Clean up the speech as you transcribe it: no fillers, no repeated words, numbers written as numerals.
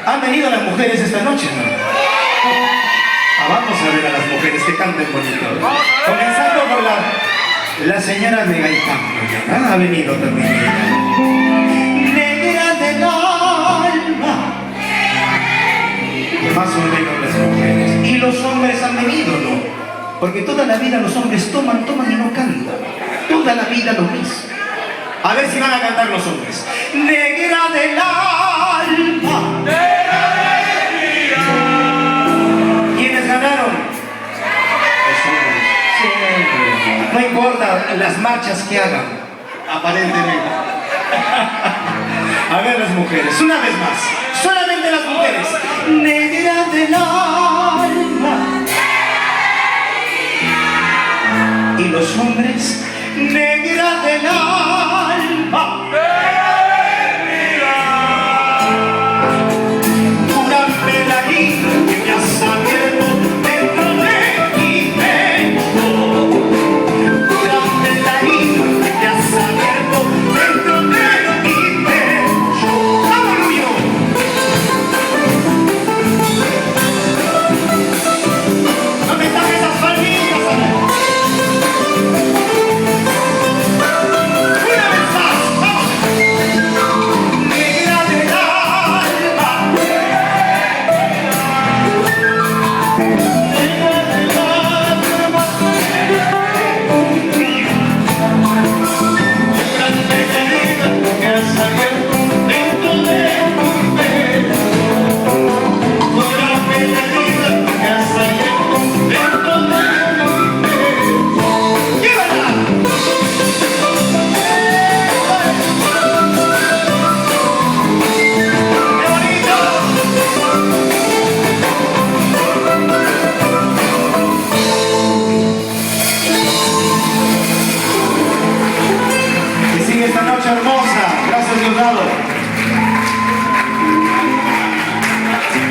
¿Han venido las mujeres esta noche, no? Vamos a ver a las mujeres que canten bonito. Comenzando por la señora de Gaitán. Ha venido también ella. Negra del alma. Más o menos las mujeres. Y los hombres han venido, ¿no? Porque toda la vida los hombres toman y no cantan. Toda la vida lo mismo. A ver si van a cantar los hombres. Negra del alma. ¿Quiénes ganaron? Los hombres. No importa las marchas que hagan, aparentemente. A ver las mujeres, una vez más. Solamente las mujeres. Negra del alma. Y los hombres. Negra del alma.